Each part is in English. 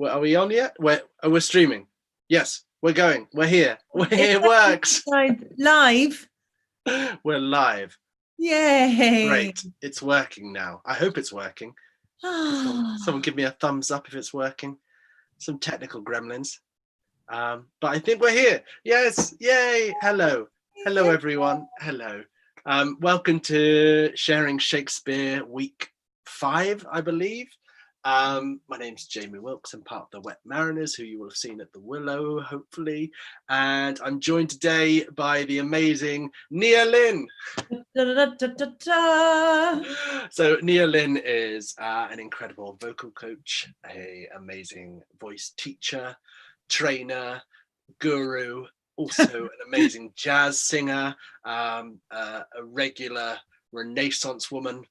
Well, are we on yet? We're streaming. Yes, we're going. We're here. It works. Live. We're live. Yay. Great. It's working now. I hope it's working. Someone give me a thumbs up if it's working. Some technical gremlins. But I think we're here. Yes. Yay. Hello. Hello, everyone. Hello. Welcome to Sharing Shakespeare Week 5, I believe. My name's Jamie Wilkes. I'm part of the Wet Mariners, who you will have seen at the Willow, hopefully. And I'm joined today by the amazing Lynn. So Lynn is an incredible vocal coach, an amazing voice teacher, trainer, guru, also an amazing jazz singer, a regular Renaissance woman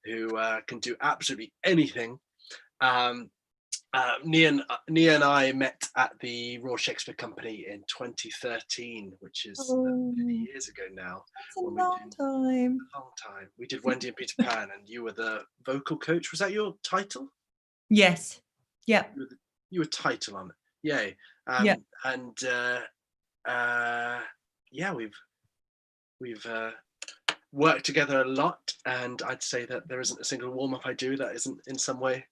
who can do absolutely anything. Nia and I met at the Royal Shakespeare Company in 2013, which is many years ago now. That's a long time. We did Wendy and Peter Pan, and you were the vocal coach. Was that your title? Yes. Yeah. You were title on it. Yay. Yeah. And we've worked together a lot, and I'd say that there isn't a single warm-up I do that isn't in some way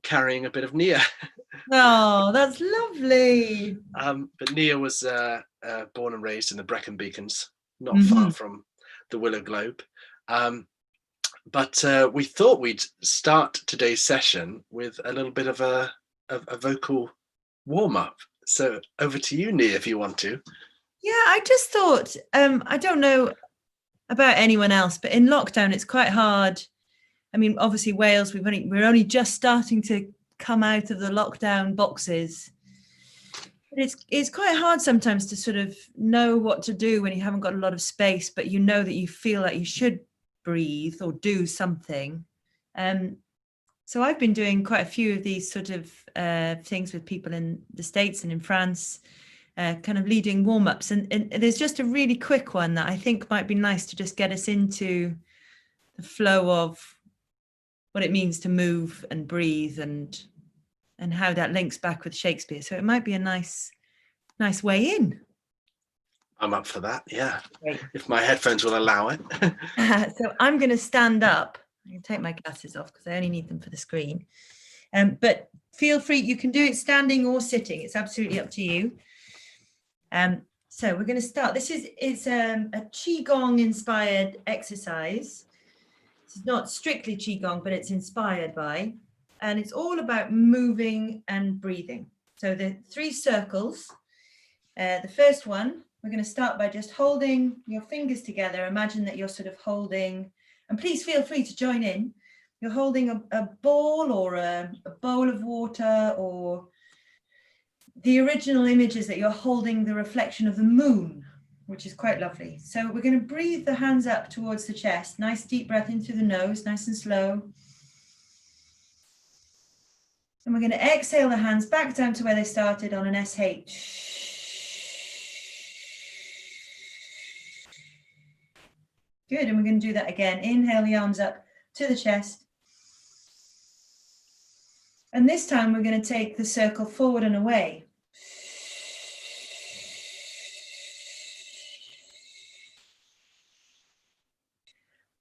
carrying a bit of Nia. Oh, that's lovely. But Nia was born and raised in the Brecon Beacons, not far from the Willow Globe. But we thought we'd start today's session with a little bit of a vocal warm-up. So over to you, Nia, if you want to. Yeah, I just thought, I don't know about anyone else, but in lockdown, it's quite hard. I mean, obviously Wales, we're only just starting to come out of the lockdown boxes. But it's quite hard sometimes to sort of know what to do when you haven't got a lot of space, but you know that you feel like you should breathe or do something. So I've been doing quite a few of these sort of things with people in the States and in France, kind of leading warm-ups. And there's just a really quick one that I think might be nice to just get us into the flow of what it means to move and breathe and how that links back with Shakespeare. So it might be a nice way in. I'm up for that, yeah. Great. If my headphones will allow it. So I'm going to stand up. I can take my glasses off because I only need them for the screen. But feel free, you can do it standing or sitting. It's absolutely up to you. So we're going to start. This is a Qigong inspired exercise. It's not strictly Qigong, but it's inspired by, and it's all about moving and breathing. So the 3 circles, the first one, we're going to start by just holding your fingers together. Imagine that you're sort of holding, and please feel free to join in. You're holding a ball or a bowl of water, or the original image is that you're holding the reflection of the moon, which is quite lovely. So we're going to breathe the hands up towards the chest. Nice deep breath in through the nose, nice and slow. And we're going to exhale the hands back down to where they started on an SH. Good, and we're going to do that again. Inhale the arms up to the chest. And this time we're going to take the circle forward and away.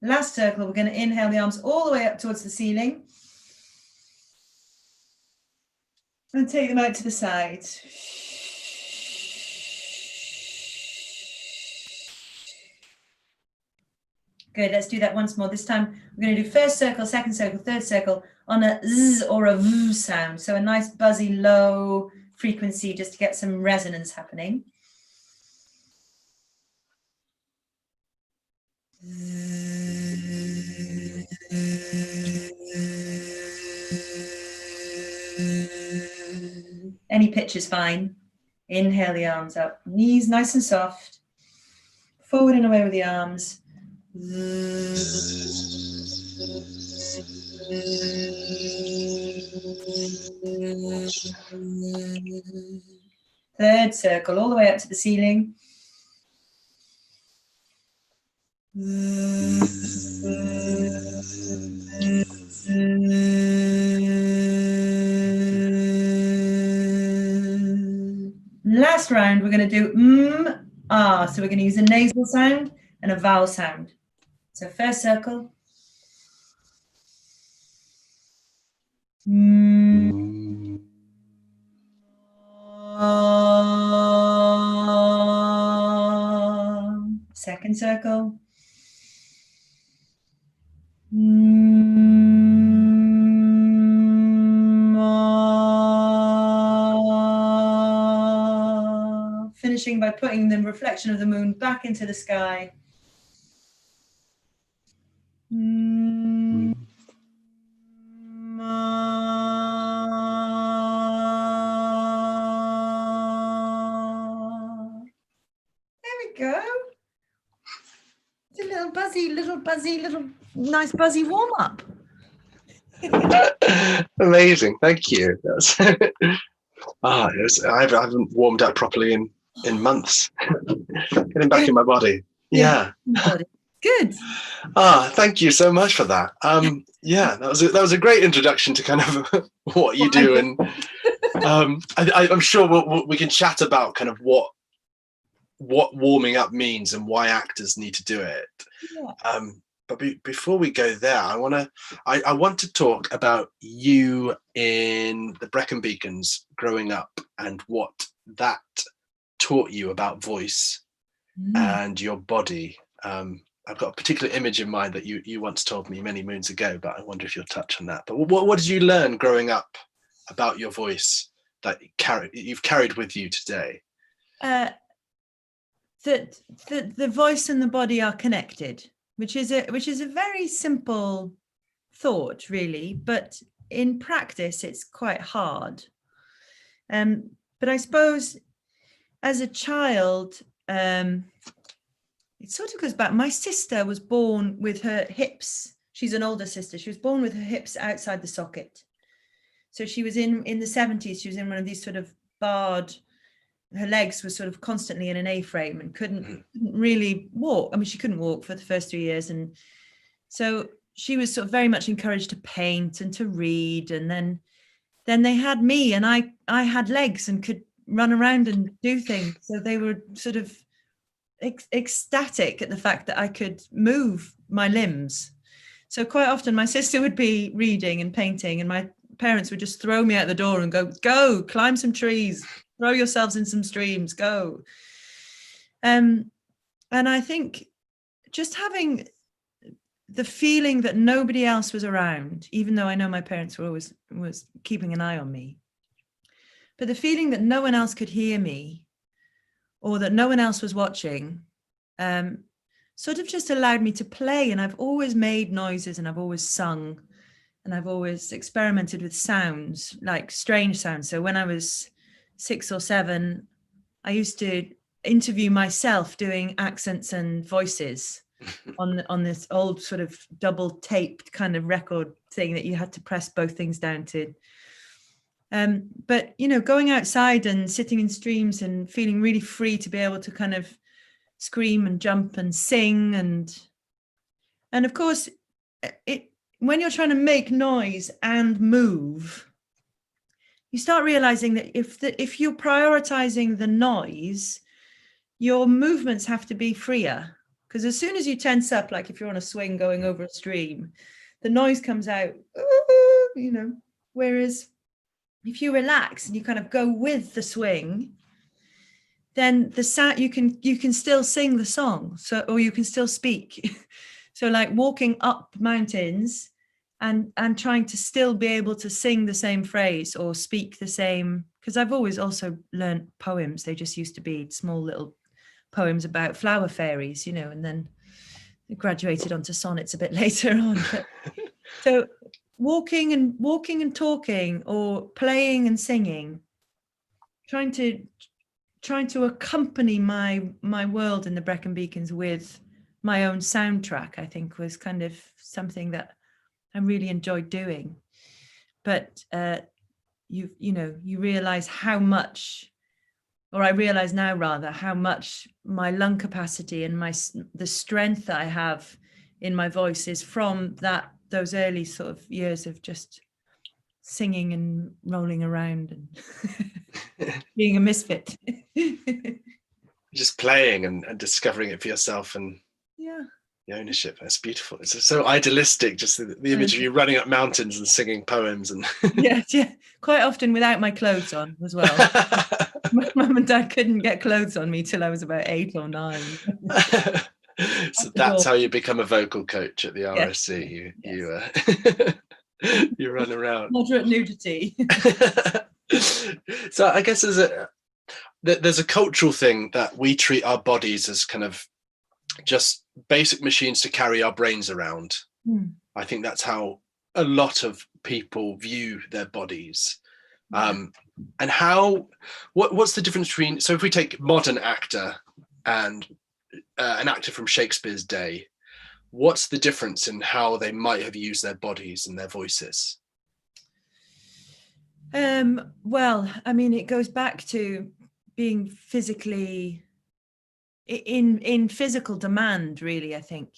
Last circle, we're going to inhale the arms all the way up towards the ceiling. And take them out to the side. Good, let's do that once more. This time we're going to do first circle, second circle, third circle on a Z or a V sound. So a nice buzzy low frequency just to get some resonance happening. Any pitch is fine. Inhale the arms up, knees nice and soft. Forward and away with the arms. Third circle, all the way up to the ceiling. last round, we're going to do ah. So we're going to use a nasal sound and a vowel sound. So first circle. Second circle. Finishing by putting the reflection of the moon back into the sky. There we go. It's a little nice buzzy warm up. Amazing, thank you. That's I haven't warmed up properly in months. Getting back in my body. Yeah. Good. Thank you so much for that. Yeah, that was a great introduction to kind of what you do, and I'm sure we can chat about kind of what warming up means and why actors need to do it. Yeah. But before we go there, I want to talk about you in the Brecon Beacons growing up and what that taught you about voice and your body. I've got a particular image in mind that you once told me many moons ago, but I wonder if you'll touch on that. But what did you learn growing up about your voice that you've carried with you today? That the voice and the body are connected, which is a very simple thought, really, but in practice it's quite hard. But I suppose as a child, it sort of goes back. My sister was born with her hips. She's an older sister. She was born with her hips outside the socket. So she was in the 70s. She was in one of these sort of barred. Her legs were sort of constantly in an A-frame and couldn't really walk. I mean, she couldn't walk for the first 3 years. And so she was sort of very much encouraged to paint and to read. And then they had me, and I had legs and could run around and do things. So they were sort of ecstatic at the fact that I could move my limbs. So quite often my sister would be reading and painting, and my parents would just throw me out the door and go climb some trees, throw yourselves in some streams, go. And I think just having the feeling that nobody else was around, even though I know my parents were always was keeping an eye on me, but the feeling that no one else could hear me or that no one else was watching, sort of just allowed me to play. And I've always made noises, and I've always sung, and I've always experimented with sounds, like strange sounds. So when I was 6 or 7, I used to interview myself doing accents and voices on this old sort of double taped kind of record thing that you had to press both things down to. But, you know, going outside and sitting in streams and feeling really free to be able to kind of scream and jump and sing. And of course, when you're trying to make noise and move, you start realizing that if you're prioritizing the noise, your movements have to be freer. Because as soon as you tense up, like if you're on a swing going over a stream, the noise comes out, you know, whereas if you relax and you kind of go with the swing, then the sound you can still sing the song, or you can still speak. So like walking up mountains and trying to still be able to sing the same phrase or speak the same, because I've always also learned poems. They just used to be small little poems about flower fairies, you know, and then graduated onto sonnets a bit later on. But, so walking and talking, or playing and singing, trying to accompany my world in the Brecon Beacons with my own soundtrack, I think was kind of something that I really enjoyed doing. But you realize how much, or I realize now rather, how much my lung capacity and the strength that I have in my voice is from those early sort of years of just singing and rolling around and being a misfit. just playing and discovering it for yourself, and the ownership. That's beautiful. It's so idealistic, just the image of you running up mountains and singing poems. And yeah, quite often without my clothes on as well. My mum and dad couldn't get clothes on me till I was about 8 or 9. So that's how you become a vocal coach at the RSC. You run around. Moderate nudity. So I guess there's a cultural thing that we treat our bodies as kind of just basic machines to carry our brains around. I think that's how a lot of people view their bodies. And what's the difference between, so if we take modern actor and an actor from Shakespeare's day, what's the difference in how they might have used their bodies and their voices? Well, I mean, it goes back to being physically in physical demand, really. I think,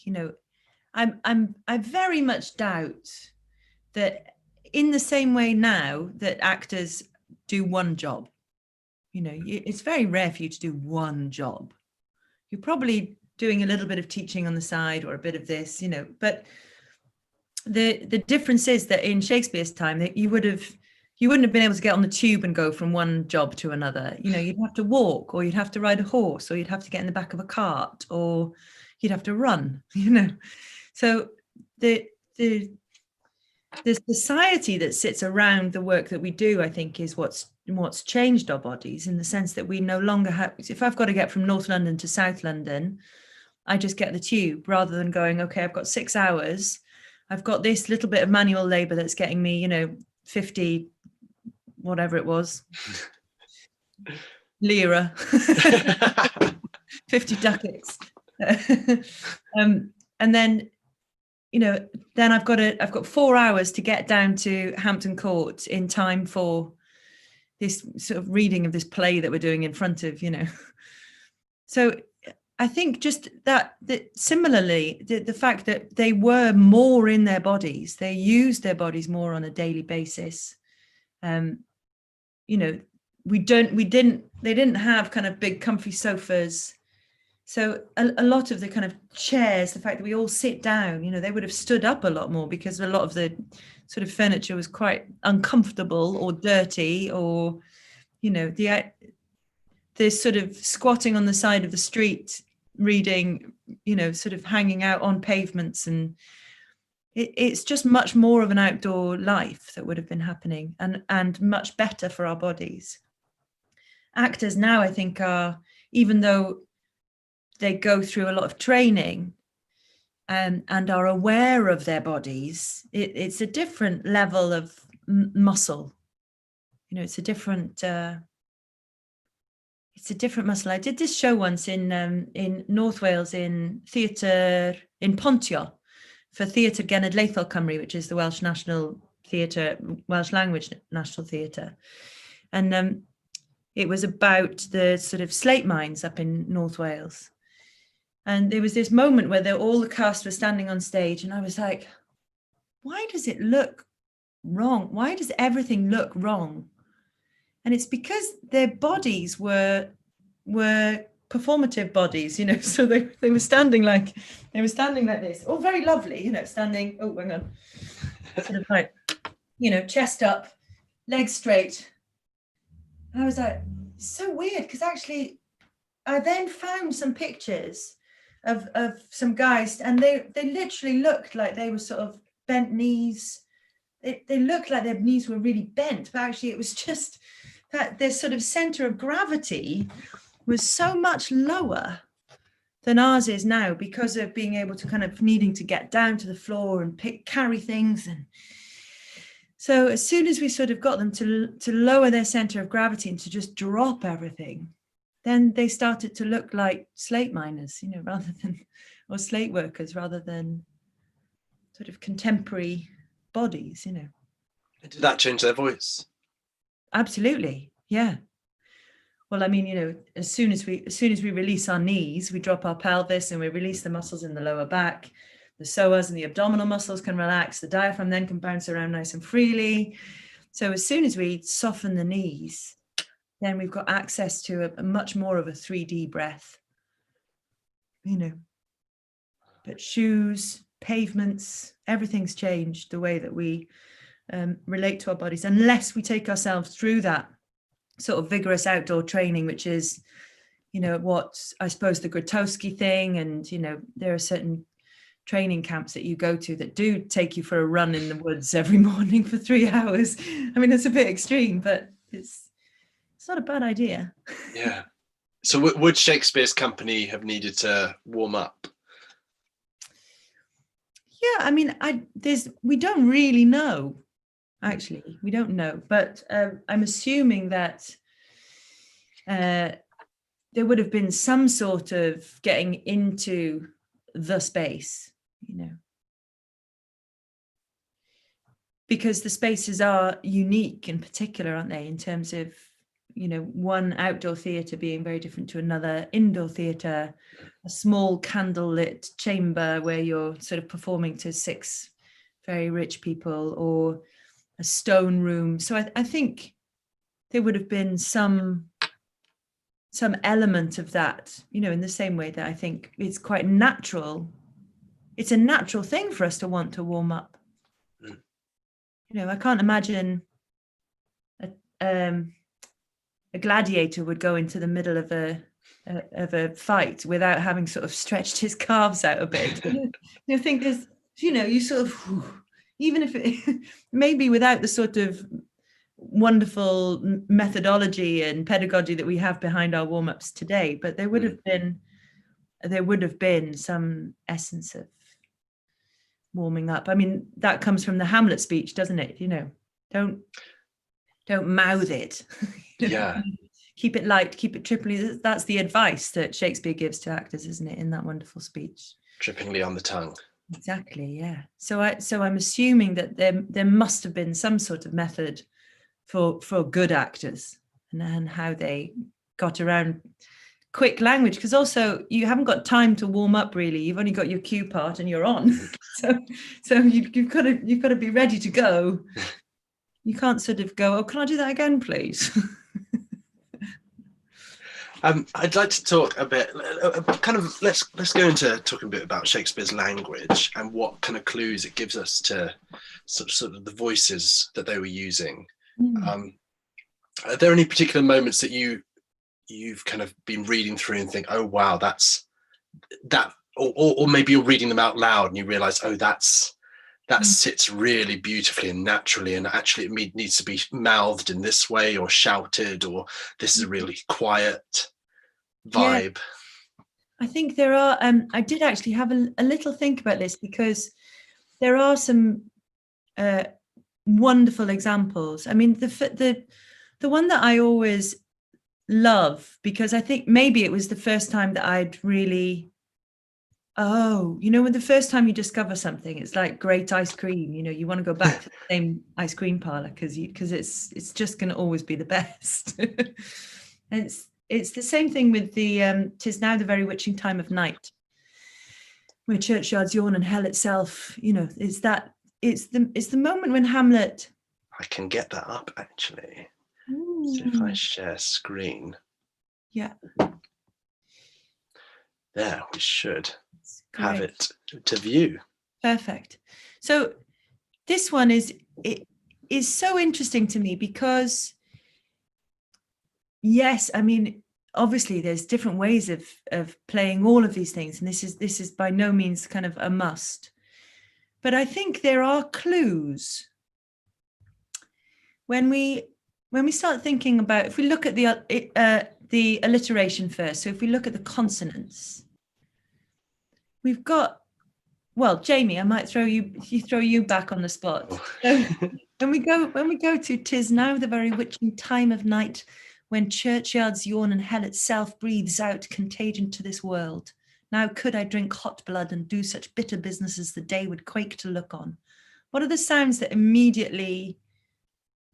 I very much doubt that in the same way now that actors do one job, it's very rare for you to do one job. You're probably doing a little bit of teaching on the side or a bit of this, but the difference is that in Shakespeare's time that you wouldn't have been able to get on the tube and go from one job to another. You'd have to walk, or you'd have to ride a horse, or you'd have to get in the back of a cart, or you'd have to run, So the society that sits around the work that we do, I think, is what's changed our bodies, in the sense that we no longer have, if I've got to get from North London to South London, I just get the tube, rather than going, okay, I've got 6 hours. I've got this little bit of manual labor that's getting me, 50, whatever it was, lira, 50 ducats. And then, then I've got 4 hours to get down to Hampton Court in time for this sort of reading of this play that we're doing in front of, So I think just that similarly, the fact that they were more in their bodies, they used their bodies more on a daily basis. They didn't have kind of big comfy sofas. So a lot of the kind of chairs, the fact that we all sit down, they would have stood up a lot more, because a lot of the sort of furniture was quite uncomfortable or dirty, or, the sort of squatting on the side of the street, reading, sort of hanging out on pavements. And it's just much more of an outdoor life that would have been happening, and much better for our bodies. Actors now, I think, are, even though they go through a lot of training and are aware of their bodies, it's a different level of muscle. It's a different muscle. I did this show once in North Wales, in theatre in Pontio, for Theatr Genedlaethol Cymru, which is the Welsh National Theatre, Welsh Language National Theatre. And it was about the sort of slate mines up in North Wales. And there was this moment where all the cast were standing on stage, and I was like, why does it look wrong? Why does everything look wrong? And it's because their bodies were performative bodies, so they were standing like this, all very lovely, standing, oh, hang on, sort of like, chest up, legs straight. And I was like, it's so weird, because actually I then found some pictures of some guys, and they literally looked like they were sort of bent knees. They looked like their knees were really bent, but actually it was just that their sort of center of gravity was so much lower than ours is now, because of being able to kind of needing to get down to the floor and carry things. And so as soon as we sort of got them to lower their center of gravity and to just drop everything, then they started to look like slate miners, or slate workers, rather than sort of contemporary bodies, Did that change their voice? Absolutely, yeah. Well, I mean, as soon as we release our knees, we drop our pelvis, and we release the muscles in the lower back. The psoas and the abdominal muscles can relax. The diaphragm then can bounce around nice and freely. So as soon as we soften the knees, then we've got access to a much more of a 3D breath, but shoes, pavements, everything's changed the way that we relate to our bodies, unless we take ourselves through that sort of vigorous outdoor training, which is, what I suppose the Grotowski thing. And, there are certain training camps that you go to that do take you for a run in the woods every morning for 3 hours. I mean, it's a bit extreme, but it's not a bad idea. Yeah. So would Shakespeare's company have needed to warm up? Yeah, I mean, we don't really know. Actually, we don't know, but I'm assuming that there would have been some sort of getting into the space, because the spaces are unique in particular, aren't they, in terms of, one outdoor theatre being very different to another indoor theatre, a small candlelit chamber where you're sort of performing to 6 very rich people, or a stone room. So I think there would have been some element of that, in the same way that I think it's quite natural. It's a natural thing for us to want to warm up. I can't imagine a gladiator would go into the middle of a fight without having sort of stretched his calves out a bit. I think there's, you sort of, even if it maybe without the sort of wonderful methodology and pedagogy that we have behind our warm-ups today, but there would have been some essence of warming up. I mean, that comes from the Hamlet speech, doesn't it? Don't mouth it. Yeah. Keep it light, keep it trippingly. That's the advice that Shakespeare gives to actors, isn't it, in that wonderful speech? Trippingly on the tongue. Exactly, yeah. So I'm assuming that there must have been some sort of method for good actors and how they got around quick language, because also you haven't got time to warm up really. You've only got your cue part and you're on. so you've got to be ready to go. You can't sort of go, oh, can I do that again, please? I'd like to talk a bit, kind of, let's go into talking a bit about Shakespeare's language and what kind of clues it gives us to sort of the voices that they were using. Are there any particular moments that you've kind of been reading through and think, oh wow, that's that, or maybe you're reading them out loud and you realize, oh, that sits really beautifully and naturally, and actually it needs to be mouthed in this way or shouted, or this is a really quiet vibe? Yeah. I think there are, I did actually have a little think about this, because there are some wonderful examples. I mean, the one that I always love, because I think maybe it was the first time that I'd really, when the first time you discover something, it's like great ice cream, you want to go back to the same ice cream parlor because it's just going to always be the best. And it's the same thing with the 'tis now the very witching time of night, where churchyards yawn and hell itself, it's the moment when Hamlet. I can get that up actually. So if I share screen. Yeah. There, we should have it to view. Perfect. So this one is so interesting to me because, yes, I mean, obviously there's different ways of playing all of these things, and this is by no means kind of a must. But I think there are clues when we start thinking about, if we look at the alliteration first. So if we look at the consonants, we've got, well, Jamie, I might throw you back on the spot. So when we go to 'tis now the very witching time of night, when churchyards yawn and hell itself breathes out contagion to this world. Now could I drink hot blood and do such bitter business as the day would quake to look on. What are the sounds that immediately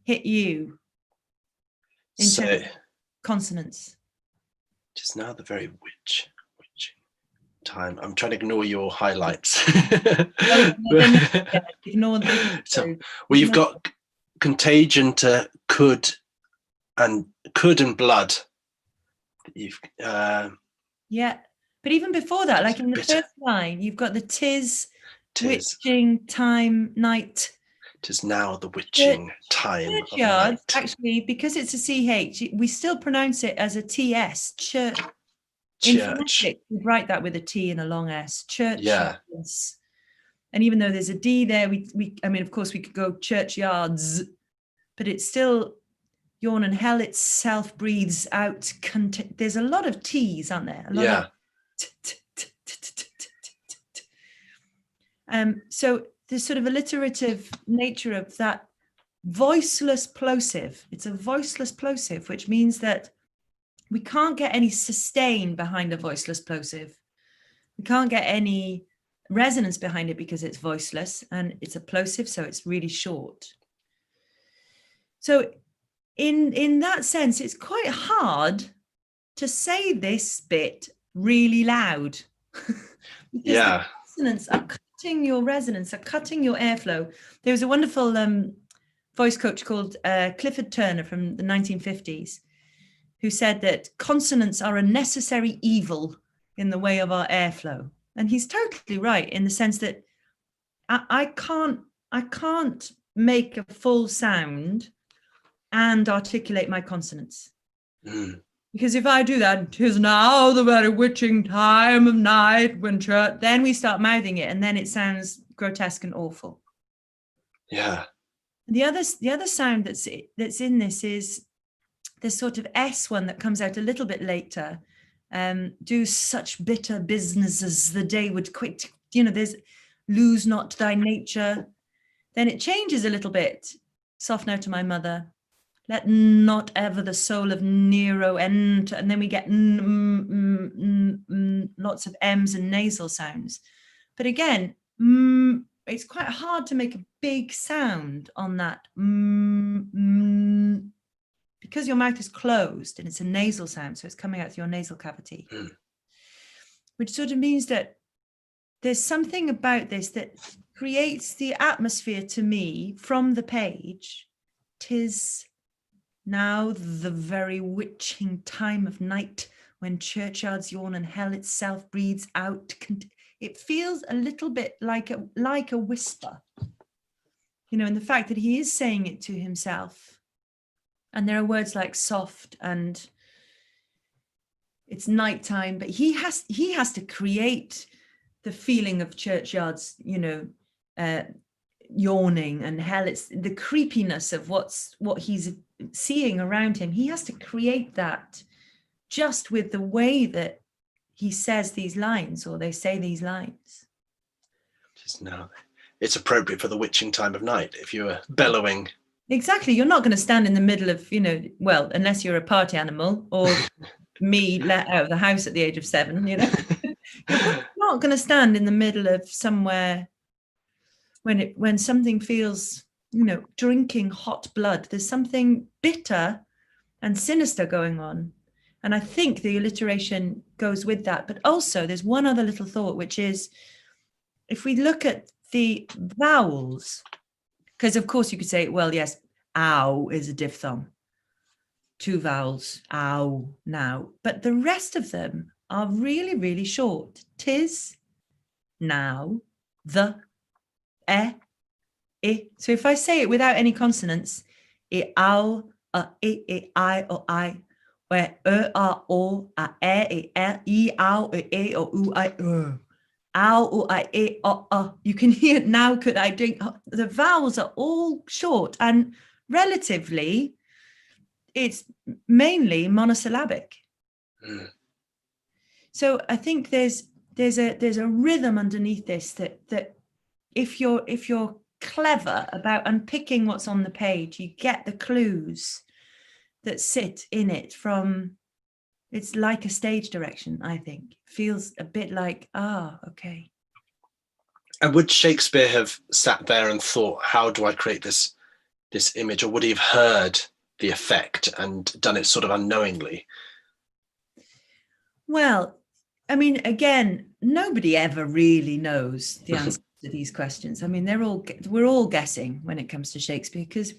hit you in terms of consonants? Just now the very witching time. I'm trying to ignore your highlights. Ignore them. So, well, you've got contagion to could and could and blood. You've Yeah, but even before that, like in the bitter. first line, you've got the tis, 'Tis, witching time, night. 'tis now the witching time of Churchyard, night. actually, because it's a CH, we still pronounce it as a TS, church. In Church. phonetics, we'd write that with a T and a long S, Yeah. churchyards. And even though there's a D there, I mean, of course, we could go churchyards, but it's still yawn and hell itself breathes out. There's a lot of T's, aren't there? A lot Yeah. of so there's sort of alliterative nature of that voiceless plosive. It's a voiceless plosive, which means that we can't get any sustain behind a voiceless plosive. We can't get any resonance behind it because it's voiceless and it's a plosive, so it's really short. So in that sense, it's quite hard to say this bit really loud. Because the consonants are cutting your resonance, are cutting your airflow. There was a wonderful voice coach called Clifford Turner from the 1950s who said that consonants are a necessary evil in the way of our airflow. And he's totally right in the sense that I can't make a full sound and articulate my consonants. Because if I do that, 'tis now the very witching time of night when church, then we start mouthing it and then it sounds grotesque and awful. Yeah. The other sound that's in this is the sort of S one that comes out a little bit later. Do such bitter businesses the day would quit. There's lose not thy nature. Then it changes a little bit. Soft now to my mother. Let not ever the soul of Nero enter. And then we get lots of M's and nasal sounds. But again, it's quite hard to make a big sound on that. Because your mouth is closed and it's a nasal sound, so it's coming out through your nasal cavity. Which sort of means that there's something about this that creates the atmosphere to me from the page. 'Tis now the very witching time of night when churchyards yawn and hell itself breathes out. It feels a little bit like a whisper, and the fact that he is saying it to himself. And there are words like soft and it's nighttime, but he has to create the feeling of churchyards, yawning and hell. It's the creepiness of what he's seeing around him. He has to create that just with the way that he says these lines, or they say these lines. It's appropriate for the witching time of night if you were bellowing. Exactly. You're not going to stand in the middle of, unless you're a party animal or me let out of the house at the age of 7, You're not going to stand in the middle of somewhere when something feels, drinking hot blood. There's something bitter and sinister going on. And I think the alliteration goes with that. But also there's one other little thought, which is if we look at the vowels, because of course you could say, well, yes, ow is a diphthong. 2 vowels, ow, now. But the rest of them are really, really short. 'Tis, now, the, I. So if I say it without any consonants, ow, I, or I, where o, a, I, ow, or u, I, ow, o, I, you can hear now, could I drink? The vowels are all short and relatively, it's mainly monosyllabic. So I think there's a rhythm underneath this that if you're clever about unpicking what's on the page, you get the clues that sit in it from. It's like a stage direction, I think. Feels a bit like, okay. And would Shakespeare have sat there and thought, how do I create this image? Or would he have heard the effect and done it sort of unknowingly? Well, I mean, again, nobody ever really knows the answer to these questions. I mean, we're all guessing when it comes to Shakespeare because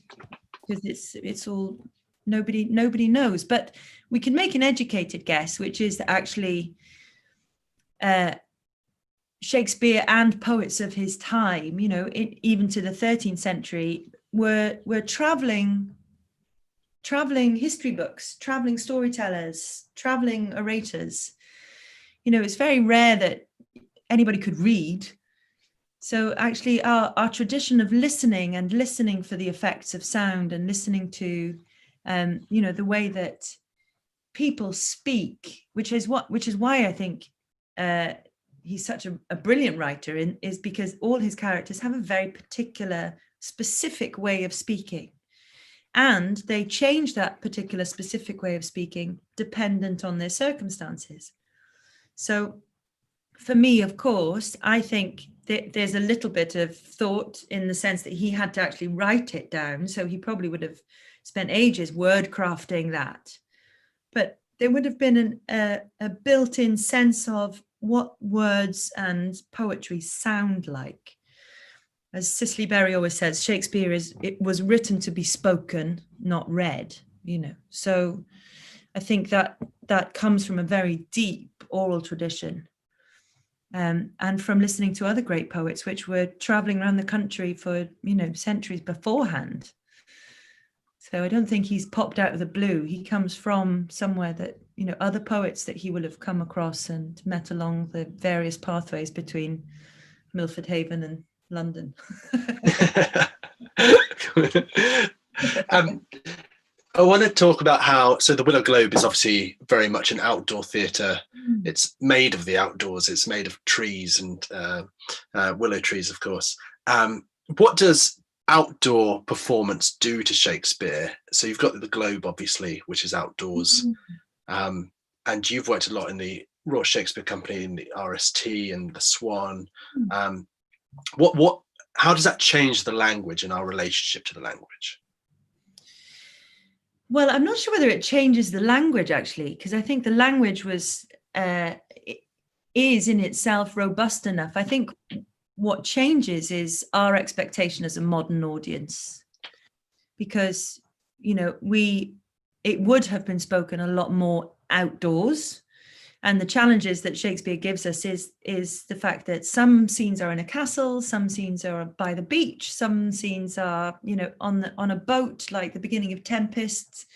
it's all nobody knows. But we can make an educated guess, which is that actually Shakespeare and poets of his time, even to the 13th century, were traveling history books, traveling storytellers, traveling orators. It's very rare that anybody could read. So actually our tradition of listening for the effects of sound, and listening to, the way that people speak, which is why I think he's such a brilliant writer, is because all his characters have a very particular, specific way of speaking. And they change that particular specific way of speaking dependent on their circumstances. So for me, of course, I think that there's a little bit of thought in the sense that he had to actually write it down. So he probably would have spent ages word crafting that. But there would have been a built-in sense of what words and poetry sound like. As Cicely Berry always says, Shakespeare it was written to be spoken, not read, So I think that comes from a very deep oral tradition, and from listening to other great poets, which were traveling around the country for, centuries beforehand. So I don't think he's popped out of the blue. He comes from somewhere that, other poets that he will have come across and met along the various pathways between Milford Haven and London. I want to talk about how, so the Willow Globe is obviously very much an outdoor theatre. It's made of the outdoors. It's made of trees and willow trees, of course. What does outdoor performance do to Shakespeare? So you've got the Globe, obviously, which is outdoors. And you've worked a lot in the Royal Shakespeare Company, in the RST and the Swan. How does that change the language and our relationship to the language? Well, I'm not sure whether it changes the language, actually, because I think the language is in itself robust enough. I think what changes is our expectation as a modern audience, because, it would have been spoken a lot more outdoors. And the challenges that Shakespeare gives us is the fact that some scenes are in a castle, some scenes are by the beach, some scenes are, on a boat, like the beginning of Tempest,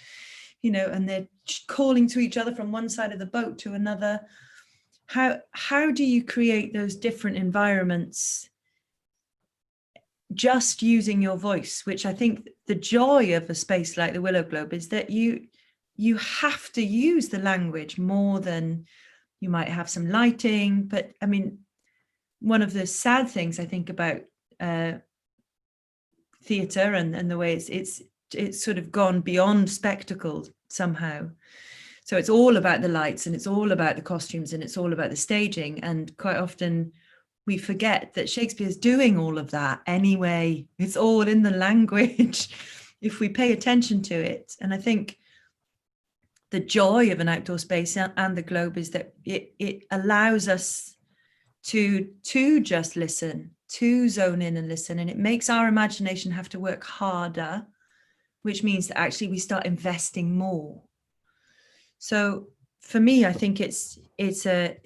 and they're calling to each other from one side of the boat to another. How do you create those different environments just using your voice? Which I think the joy of a space like the Willow Globe is that you have to use the language more than you might have some lighting. But I mean, one of the sad things I think about theatre and the way it's sort of gone beyond spectacle somehow. So it's all about the lights, and it's all about the costumes, and it's all about the staging. And quite often we forget that Shakespeare's doing all of that anyway. It's all in the language if we pay attention to it. And I think the joy of an outdoor space and the Globe is that it allows us to just listen, to zone in and listen. And it makes our imagination have to work harder, which means that actually we start investing more. So for me, I think it's a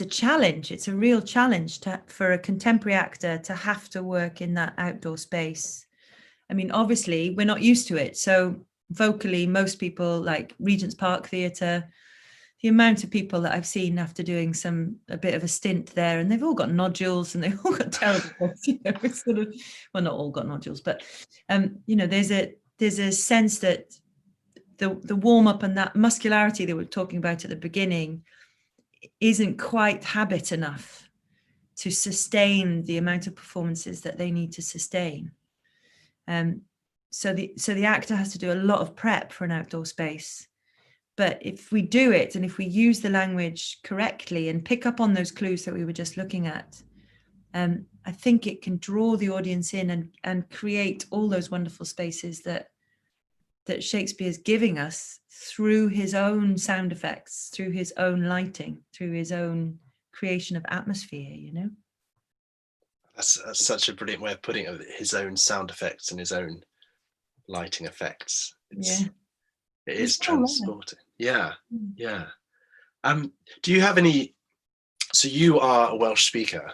challenge. It's a real challenge for a contemporary actor to have to work in that outdoor space. I mean, obviously, we're not used to it. So vocally, most people, like Regent's Park Theatre, the amount of people that I've seen after doing a bit of a stint there, and they've all got nodules and they've all got terrible things, it's sort of, well, not all got nodules, but there's a sense that the warm up and that muscularity that we're talking about at the beginning isn't quite habit enough to sustain the amount of performances that they need to sustain. So the actor has to do a lot of prep for an outdoor space. But if we do it, and if we use the language correctly and pick up on those clues that we were just looking at, I think it can draw the audience in and create all those wonderful spaces that Shakespeare's giving us through his own sound effects, through his own lighting, through his own creation of atmosphere, That's such a brilliant way of putting it, his own sound effects and his own lighting effects. Yeah. It is It's all right. transporting. Yeah, yeah. Do you have any? So you are a Welsh speaker,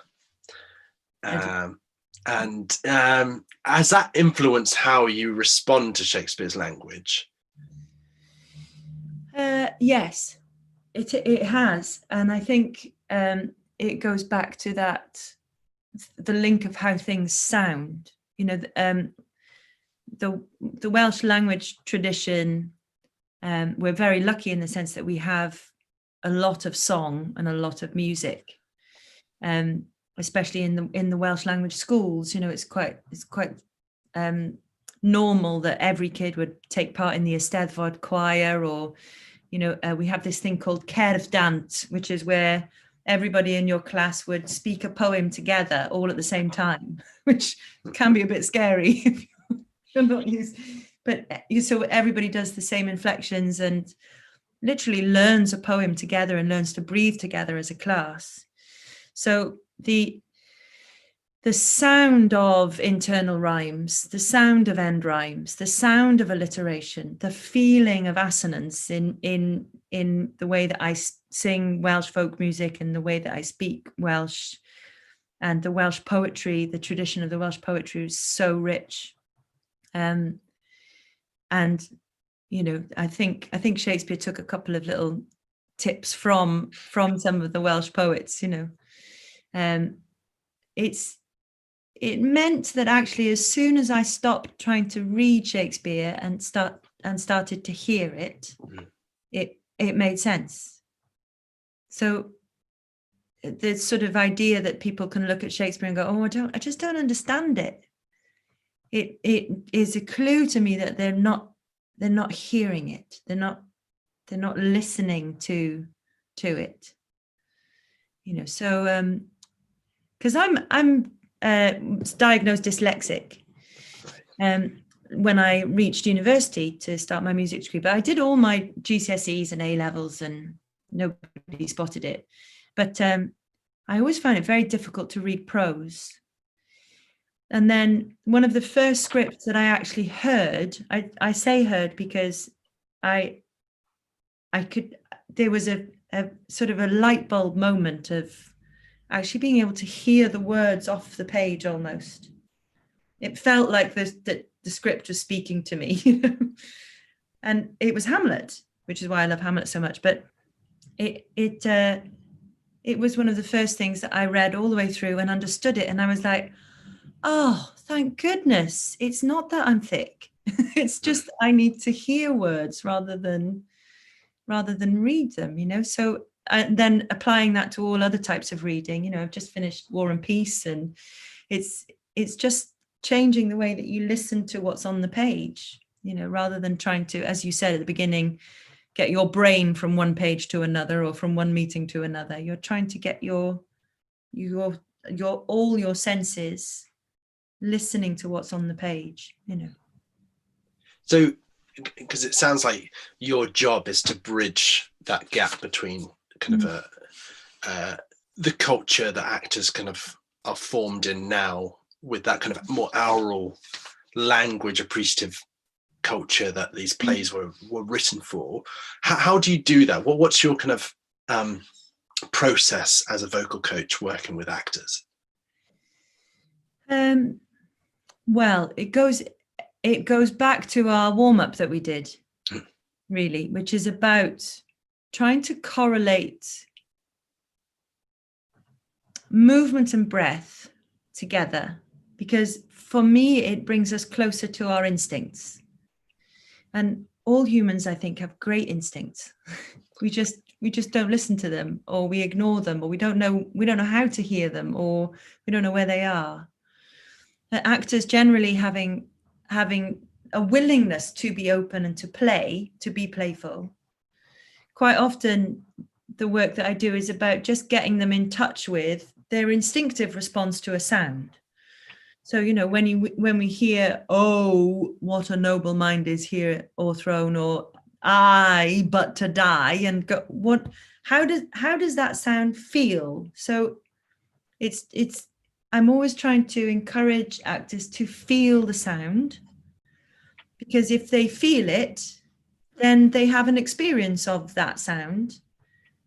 and has that influenced how you respond to Shakespeare's language? Yes, it has, and I think it goes back to the link of how things sound. You know, the Welsh language tradition. We're very lucky in the sense that we have a lot of song and a lot of music, especially in the Welsh language schools. You know, it's quite normal that every kid would take part in the Eisteddfod choir, or we have this thing called cerdd dant, which is where everybody in your class would speak a poem together all at the same time, which can be a bit scary if you're not used. But so everybody does the same inflections and literally learns a poem together and learns to breathe together as a class. So the sound of internal rhymes, the sound of end rhymes, the sound of alliteration, the feeling of assonance in the way that I sing Welsh folk music and the way that I speak Welsh, and the Welsh poetry, the tradition of the Welsh poetry is so rich. And I think Shakespeare took a couple of little tips from some of the Welsh poets. It meant that actually, as soon as I stopped trying to read Shakespeare and started to hear it, it made sense. So the sort of idea that people can look at Shakespeare and go, "Oh, I just don't understand it." It is a clue to me that they're not hearing it. They're not listening to it. So because I'm diagnosed dyslexic when I reached university to start my music degree, but I did all my GCSEs and A levels and nobody spotted it. But I always found it very difficult to read prose. And then one of the first scripts that I actually heard, I say heard because there was a sort of a light bulb moment of actually being able to hear the words off the page almost. It felt like the script was speaking to me. And it was Hamlet, which is why I love Hamlet so much. But it was one of the first things that I read all the way through and understood it. And I was like, oh, thank goodness. It's not that I'm thick. It's just I need to hear words rather than read them, So then applying that to all other types of reading, I've just finished War and Peace, and it's just changing the way that you listen to what's on the page, rather than trying to, as you said at the beginning, get your brain from one page to another or from one meeting to another. You're trying to get your all your senses listening to what's on the page. So, because it sounds like your job is to bridge that gap between kind of the culture that actors kind of are formed in now with that kind of more oral language appreciative culture that these plays were written for. How do you do that? What's your kind of process as a vocal coach working with actors? Well, it goes back to our warm-up that we did, really, which is about trying to correlate movement and breath together, because for me it brings us closer to our instincts. And all humans, I think, have great instincts. we just don't listen to them, or we ignore them, or we don't know how to hear them, or we don't know where they are. Actors generally having a willingness to be open and to be playful. Quite often the work that I do is about just getting them in touch with their instinctive response to a sound. So, when we hear, "Oh, what a noble mind is here o'erthrown," or "I but to die," and go, how does that sound feel? So I'm always trying to encourage actors to feel the sound, because if they feel it, then they have an experience of that sound,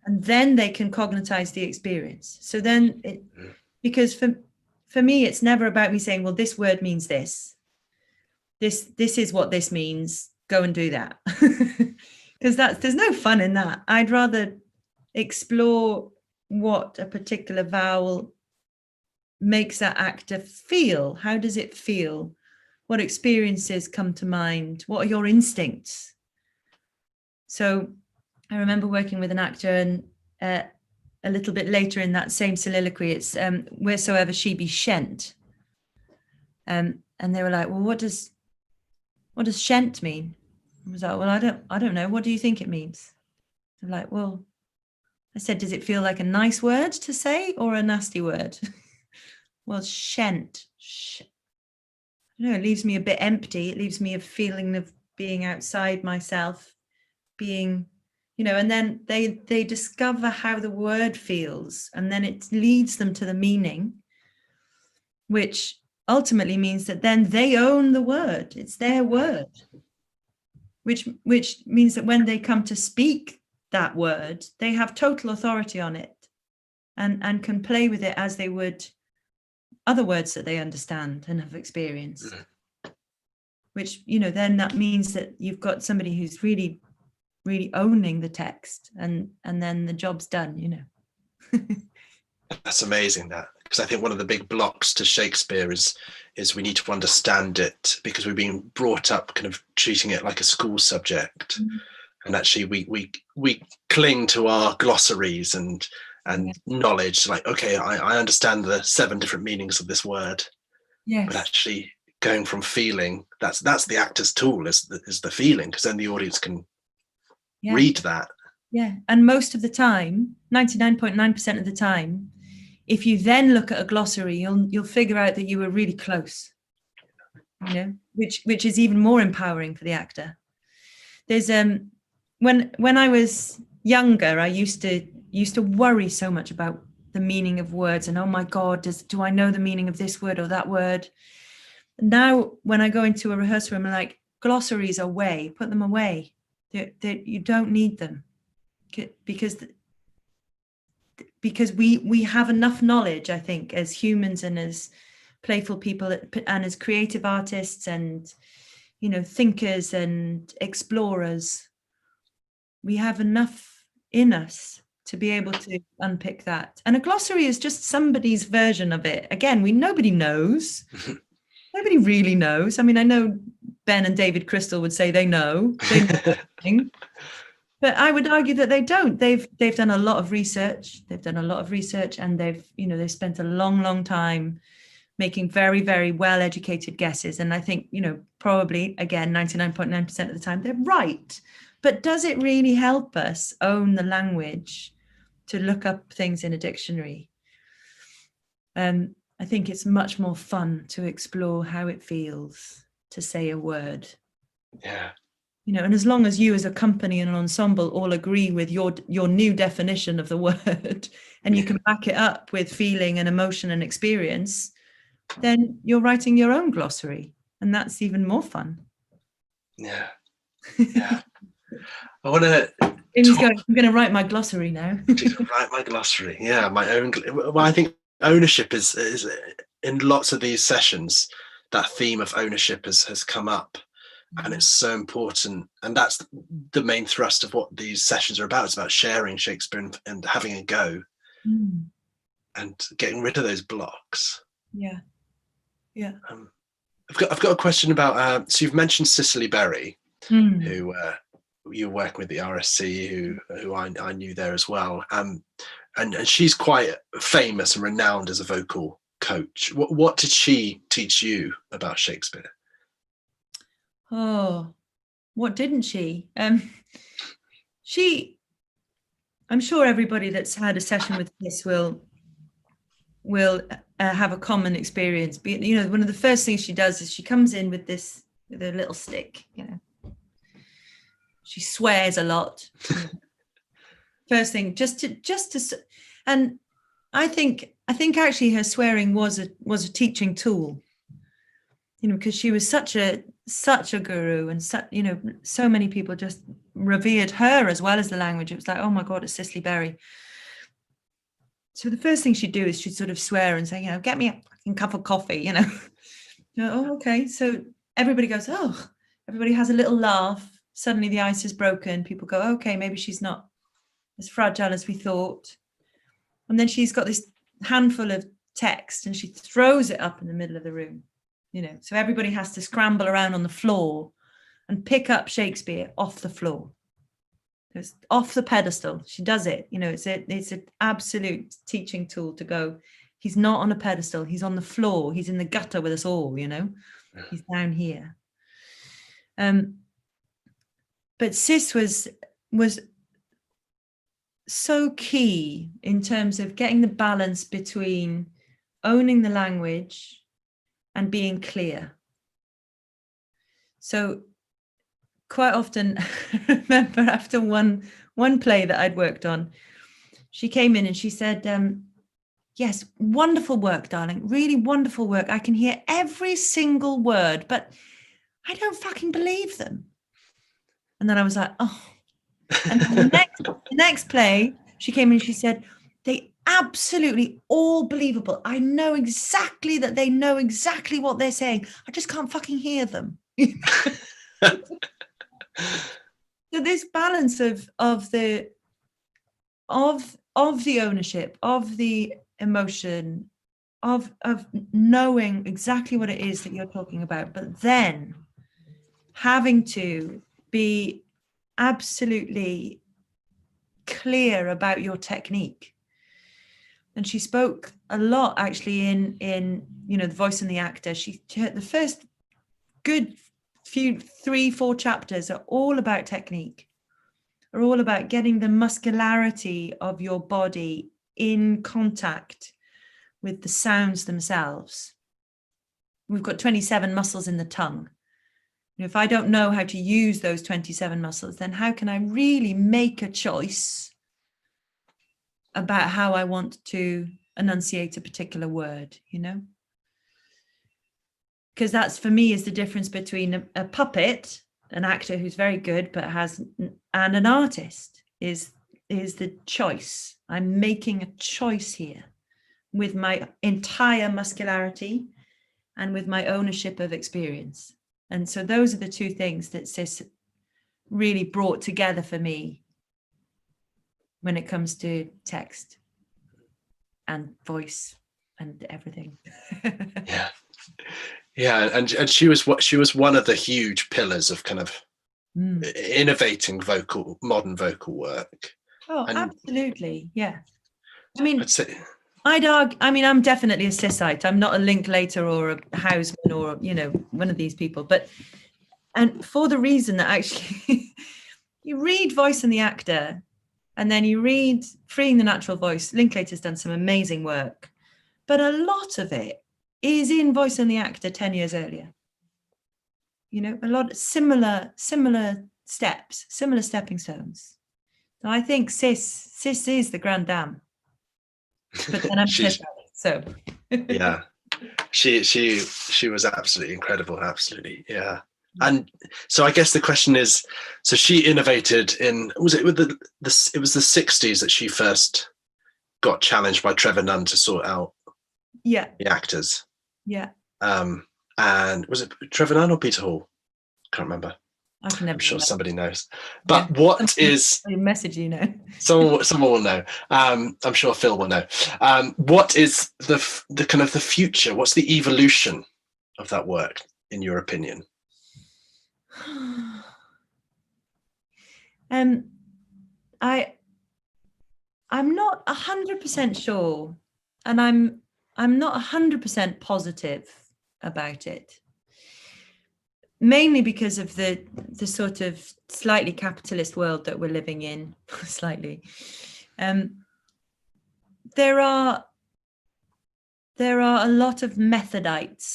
and then they can cognitize the experience. So then because for me, it's never about me saying, well, this word means this is what this means, go and do that. Because there's no fun in that. I'd rather explore what a particular vowel makes that actor feel. How does it feel? What experiences come to mind? What are your instincts? So I remember working with an actor, and a little bit later in that same soliloquy, it's wheresoever she be shent. And they were like, well, what does shent mean? I was like, well, I don't know. What do you think it means? They're like, well, I said, does it feel like a nice word to say or a nasty word? Well, shent. I don't know, it leaves me a bit empty. It leaves me a feeling of being outside myself, being, and then they discover how the word feels, and then it leads them to the meaning, which ultimately means that then they own the word. It's their word, which means that when they come to speak that word, they have total authority on it, and can play with it as they would other words that they understand and have experienced. Which, then that means that you've got somebody who's really, really owning the text, and then the job's done, That's amazing, that, because I think one of the big blocks to Shakespeare is we need to understand it, because we've been brought up kind of treating it like a school subject. And actually we cling to our glossaries and knowledge, like, okay, I understand the 7 different meanings of this word. Yes. But actually going from feeling, that's the actor's tool, is the feeling, because then the audience can read that. Yeah. And most of the time, 99.9% of the time, if you then look at a glossary, you'll figure out that you were really close, which is even more empowering for the actor. There's when I was younger, I used to worry so much about the meaning of words, and oh my God, do I know the meaning of this word or that word? Now, when I go into a rehearsal room, I'm like, glossaries away, put them away. You don't need them, because we have enough knowledge, I think, as humans and as playful people and as creative artists and thinkers and explorers. We have enough in us to be able to unpick that. And a glossary is just somebody's version of it. Again, nobody knows. Nobody really knows. I mean, I know Ben and David Crystal would say they know. But I would argue that they don't. They've done a lot of research. And they've spent a long time making very, very well-educated guesses. And I think, probably, again, 99.9% of the time, they're right. But does it really help us own the language to look up things in a dictionary? I think it's much more fun to explore how it feels to say a word. Yeah. And as long as you as a company and an ensemble all agree with your new definition of the word, and you can back it up with feeling and emotion and experience, then you're writing your own glossary, and that's even more fun. Yeah. I want to. I'm going to write my glossary now. Write my glossary. Yeah, my own. Well, I think ownership is in lots of these sessions. That theme of ownership has come up, and it's so important. And that's the main thrust of what these sessions are about. It's about sharing Shakespeare and having a go, and getting rid of those blocks. Yeah. I've got a question about. So you've mentioned Cicely Berry, who you work with the RSC, who I knew there as well, and she's quite famous and renowned as a vocal coach. What did she teach you about Shakespeare? Oh, what didn't she? I'm sure everybody that's had a session with this will have a common experience. One of the first things she does is she comes in with a little stick. She swears a lot. First thing, just to, and I think actually her swearing was a teaching tool. Because she was such a such a guru, and so many people just revered her as well as the language. It was like, oh my God, it's Cicely Berry. So the first thing she'd do is she'd sort of swear and say, get me a fucking cup of coffee, Oh, okay. So everybody goes, oh, everybody has a little laugh. Suddenly the ice is broken. People go, okay, maybe she's not as fragile as we thought. And then she's got this handful of text and she throws it up in the middle of the room, so everybody has to scramble around on the floor and pick up Shakespeare off the floor. It's off the pedestal. She does it. It's an absolute teaching tool to go, he's not on a pedestal. He's on the floor. He's in the gutter with us all, he's down here. But Sis was so key in terms of getting the balance between owning the language and being clear. So quite often, I remember after one play that I'd worked on, she came in and she said, yes, wonderful work, darling, really wonderful work. I can hear every single word, but I don't fucking believe them. And then I was like, oh. And the next play, she came in and she said, they absolutely all believable. I know exactly that they know exactly what they're saying. I just can't fucking hear them. So this balance of the ownership, of the emotion, of knowing exactly what it is that you're talking about, but then having to be absolutely clear about your technique. And she spoke a lot actually in The Voice and the Actor. The first good few 3-4 chapters are all about technique, are all about getting the muscularity of your body in contact with the sounds themselves. We've got 27 muscles in the tongue. If I don't know how to use those 27 muscles, then how can I really make a choice about how I want to enunciate a particular word, Because that's, for me, is the difference between a puppet, an actor who's very good but and an artist, is the choice. I'm making a choice here with my entire muscularity and with my ownership of experience. And so those are the two things that Sis really brought together for me when it comes to text and voice and everything. Yeah, and she was one of the huge pillars of kind of innovating modern vocal work. Oh, absolutely, yeah. I mean, I'd argue, I'm definitely a Sisite. I'm not a Linklater or a Houseman or one of these people, and for the reason that actually you read Voice and the Actor and then you read Freeing the Natural Voice. Linklater's done some amazing work, but a lot of it is in Voice and the Actor 10 years earlier. A lot of similar steps, similar stepping stones. So I think Sis is the grand dame. But then I'm so yeah, she was absolutely incredible, absolutely, yeah. And so I guess the question is, so she innovated it was the 60s that she first got challenged by Trevor Nunn to sort out the actors. Yeah. And was it Trevor Nunn or Peter Hall? Can't remember. I'm sure somebody knows. But what is message? Someone will know. I'm sure Phil will know. What is the kind of the future? What's the evolution of that work, in your opinion? I'm not 100% sure, and I'm not 100% positive about it. Mainly because of the sort of slightly capitalist world that we're living in, slightly. There are a lot of methodology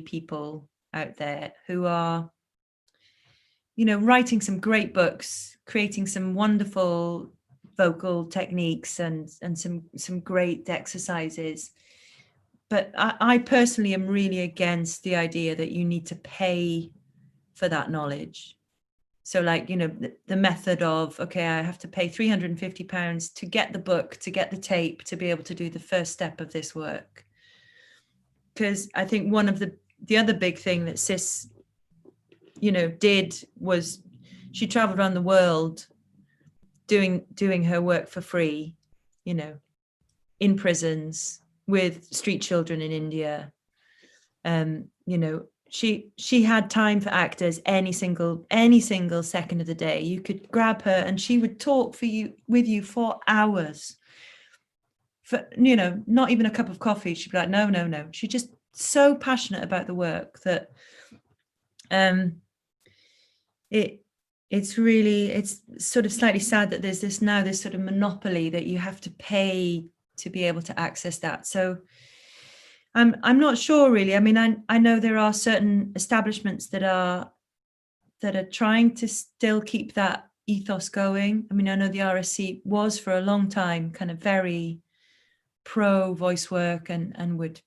people out there who are, writing some great books, creating some wonderful vocal techniques and some great exercises. but I personally am really against the idea that you need to pay for that knowledge. So like, you know, the method of, okay, I have to pay £350 to get the book, to get the tape, to be able to do the first step of this work. Because I think one of the other big thing that Sis, you know, did was she traveled around the world doing her work for free, you know, in prisons with street children in India. You know, she had time for actors any single second of the day. You could grab her and she would talk with you for hours. For, you know, not even a cup of coffee. She'd be like, no. She's just so passionate about the work that it's sort of slightly sad that there's this sort of monopoly that you have to pay to be able to access that. So I'm not sure really. I mean, I know there are certain establishments that are trying to still keep that ethos going. I mean, I know the RSC was for a long time kind of very pro voice work and would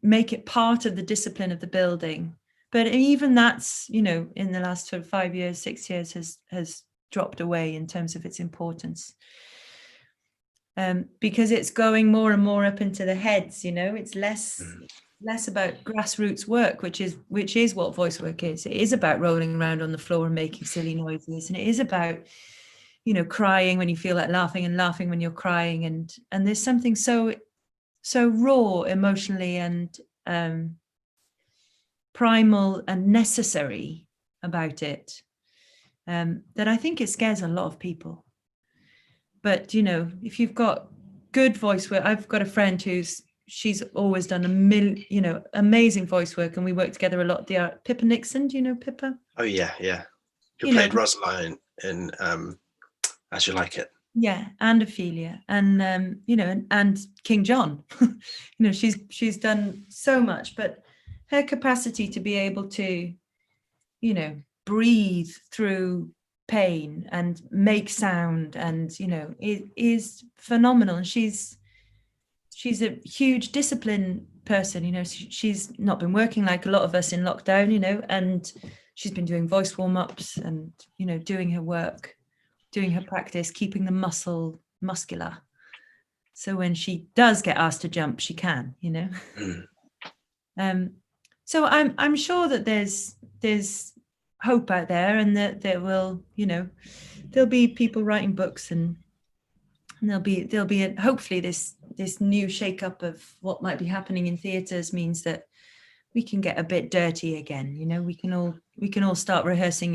make it part of the discipline of the building. But even that's, you know, in the last sort of 5 years, 6 years has dropped away in terms of its importance. Because it's going more and more up into the heads, you know, it's less about grassroots work, which is what voice work is. It is about rolling around on the floor and making silly noises, and it is about, you know, crying when you feel like laughing and laughing when you're crying, and there's something so raw emotionally and primal and necessary about it, that I think it scares a lot of people. But, you know, if you've got good voice work, I've got a friend she's always done amazing voice work, and we work together a lot. Pippa Nixon, do you know Pippa? Oh yeah. Who played Rosalind in As You Like It. Yeah, and Ophelia, and you know, and King John. You know, she's done so much, but her capacity to be able to, you know, breathe through pain and make sound, and, you know, is phenomenal. And she's a huge discipline person. You know, she's not been working like a lot of us in lockdown, you know, and she's been doing voice warm-ups and, you know, doing her work, doing her practice, keeping the muscular, so when she does get asked to jump, she can, you know. So I'm sure that there's hope out there, and that there will, you know, there'll be people writing books, and there'll be hopefully this new shake-up of what might be happening in theatres means that we can get a bit dirty again. You know, we can all start rehearsing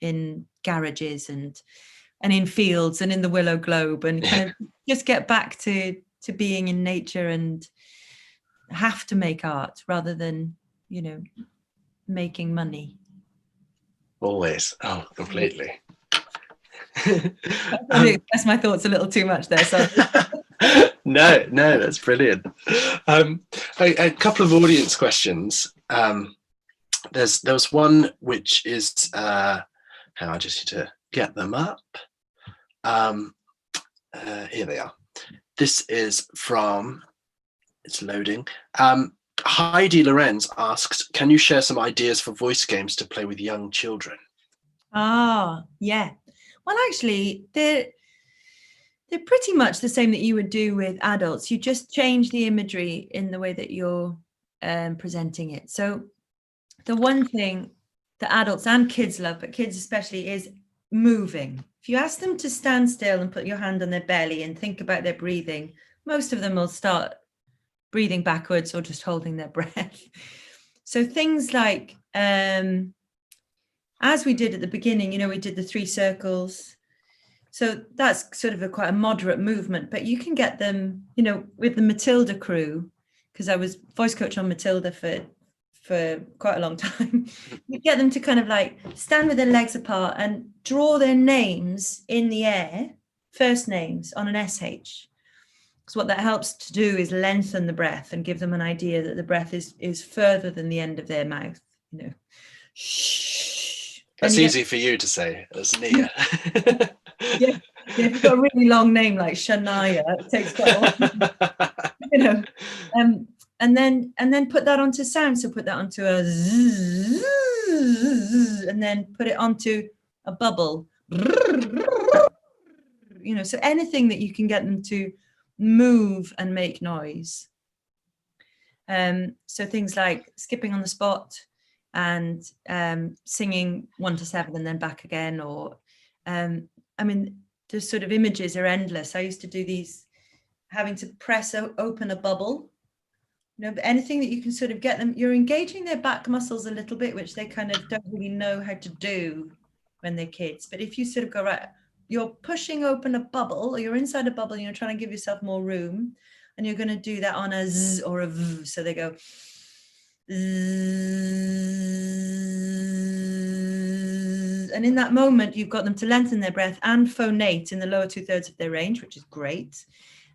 in garages and in fields and in the Willow Globe, and kind of just get back to being in nature and have to make art rather than, you know, making money. Always. Oh, completely. I express my thoughts a little too much there, sorry. No, that's brilliant. A couple of audience questions. There was one which is I just need to get them up. Here they are. This is from, it's loading. Heidi Lorenz asks, can you share some ideas for voice games to play with young children? Yeah. Well, actually, they're pretty much the same that you would do with adults. You just change the imagery in the way that you're presenting it. So the one thing that adults and kids love, but kids especially, is moving. If you ask them to stand still and put your hand on their belly and think about their breathing, most of them will start breathing backwards or just holding their breath. So things like, as we did at the beginning, you know, we did the 3 circles. So that's sort of quite a moderate movement, but you can get them, you know, with the Matilda crew, because I was voice coach on Matilda for quite a long time. You get them to kind of like stand with their legs apart and draw their names in the air, first names on an SH. Because what that helps to do is lengthen the breath and give them an idea that the breath is further than the end of their mouth, you know. Shh. That's easy for you to say as Nia. Yeah, if you've got a really long name like Shania, it takes quite a while. you know, and then put that onto sound. So put that onto a zzz, and then put it onto a bubble. You know, so anything that you can get them to move and make noise. So things like skipping on the spot and singing 1 to 7 and then back again, or I mean, the sort of images are endless. I used to do these, having to press open a bubble, you know, but anything that you can sort of get them, you're engaging their back muscles a little bit, which they kind of don't really know how to do when they're kids. But if you sort of go, right, you're pushing open a bubble, or you're inside a bubble and you're trying to give yourself more room, and you're going to do that on a z or a v. So they go zzz. And in that moment, you've got them to lengthen their breath and phonate in the lower 2/3 of their range, which is great.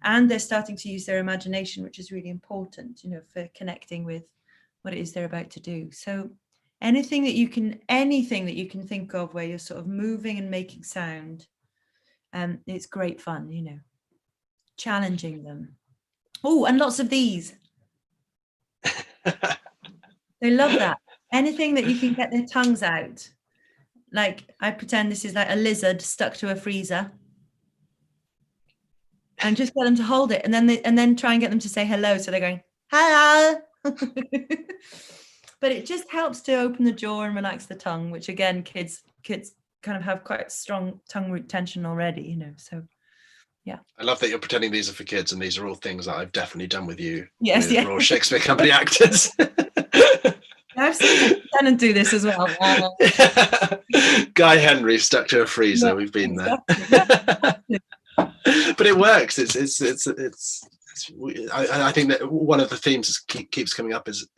And they're starting to use their imagination, which is really important, you know, for connecting with what it is they're about to do. So anything that you can think of where you're sort of moving and making sound, it's great fun, you know, challenging them. Oh, and lots of these. They love that. Anything that you can get their tongues out. Like, I pretend this is like a lizard stuck to a freezer, and just get them to hold it, and then try and get them to say hello. So they're going, hello. But it just helps to open the jaw and relax the tongue, which again, kids kind of have quite strong tongue root tension already, you know. So yeah. I love that you're pretending these are for kids, and these are all things that I've definitely done with you. Yes, with Royal Shakespeare Company actors. I've seen Lieutenant do this as well. Guy Henry stuck to a freezer. We've been there. But it works. I think that one of the themes keeps coming up is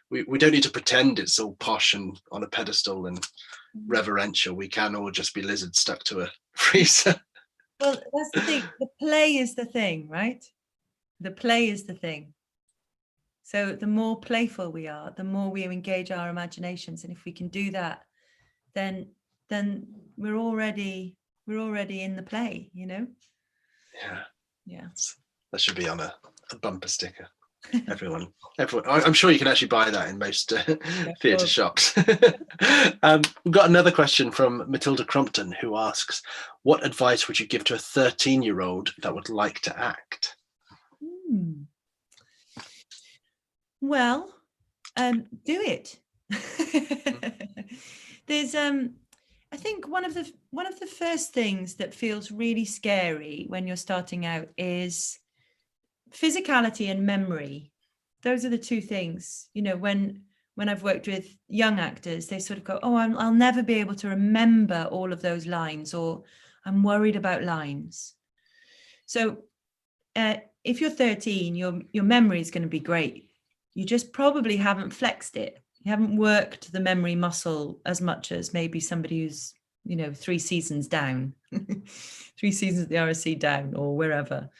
we don't need to pretend it's all posh and on a pedestal and reverential. We can all just be lizards stuck to a freezer. Well, that's the thing. The play is the thing, right? The play is the thing. So the more playful we are, the more we engage our imaginations. And if we can do that, then we're already in the play, you know? Yeah. That should be on a bumper sticker. Everyone. I'm sure you can actually buy that in most theatre shops. We've got another question from Matilda Crompton, who asks, what advice would you give to a 13-year-old that would like to act? Well, do it. There's I think one of the first things that feels really scary when you're starting out is physicality and memory. Those are the two things, you know, when I've worked with young actors, they sort of go, oh, I'll never be able to remember all of those lines, or I'm worried about lines. So if you're 13, your memory is going to be great. You just probably haven't flexed it. You haven't worked the memory muscle as much as maybe somebody who's, you know, 3 seasons down, 3 seasons at the RSC down, or wherever.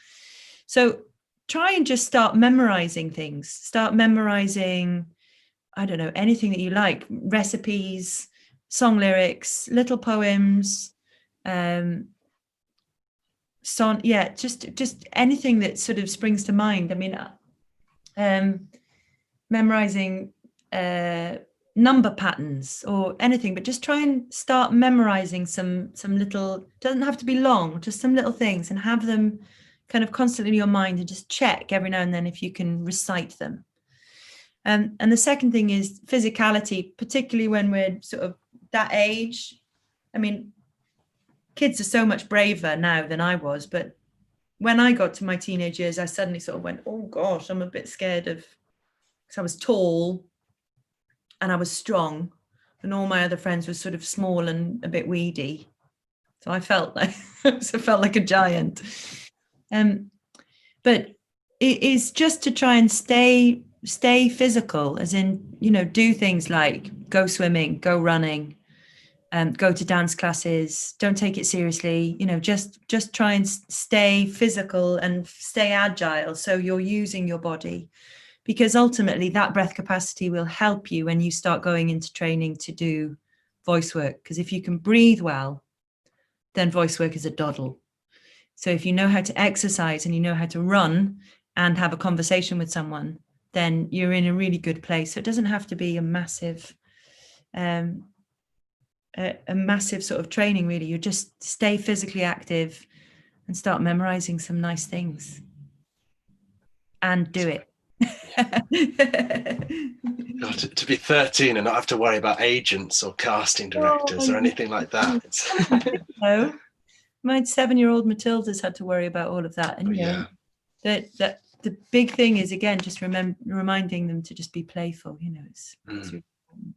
So try and just start memorizing things. Start memorizing, I don't know, anything that you like, recipes, song lyrics, little poems, just anything that sort of springs to mind. I mean, memorizing number patterns or anything, but just try and start memorizing some little, doesn't have to be long, just some little things, and have them kind of constantly in your mind, and just check every now and then if you can recite them. And the second thing is physicality, particularly when we're sort of that age. I mean, kids are so much braver now than I was, but when I got to my teenage years, I suddenly sort of went, oh gosh, I'm a bit scared of, because I was tall and I was strong, and all my other friends were sort of small and a bit weedy. So I felt like a giant. But it is just to try and stay physical, as in, you know, do things like go swimming, go running, go to dance classes. Don't take it seriously, you know, just try and stay physical and stay agile, so you're using your body, because ultimately that breath capacity will help you when you start going into training to do voice work. Because if you can breathe well, then voice work is a doddle. So if you know how to exercise and you know how to run and have a conversation with someone, then you're in a really good place. So it doesn't have to be a massive sort of training, really. You just stay physically active and start memorizing some nice things and do it. God, to be 13 and not have to worry about agents or casting directors or anything like that. No, my 7-year-old Matilda's had to worry about all of that, and that the big thing is, again, just reminding them to just be playful. It's really important.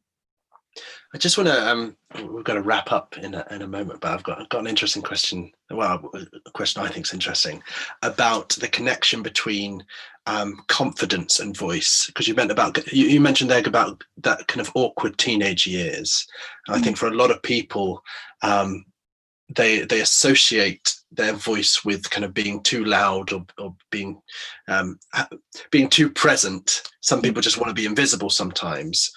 I just want to we've got to wrap up in a moment, but I've got an interesting question. Well, a question I think is interesting about the connection between confidence and voice, because you mentioned there about that kind of awkward teenage years. And I think for a lot of people, they associate their voice with kind of being too loud or being too present. Some people just want to be invisible sometimes.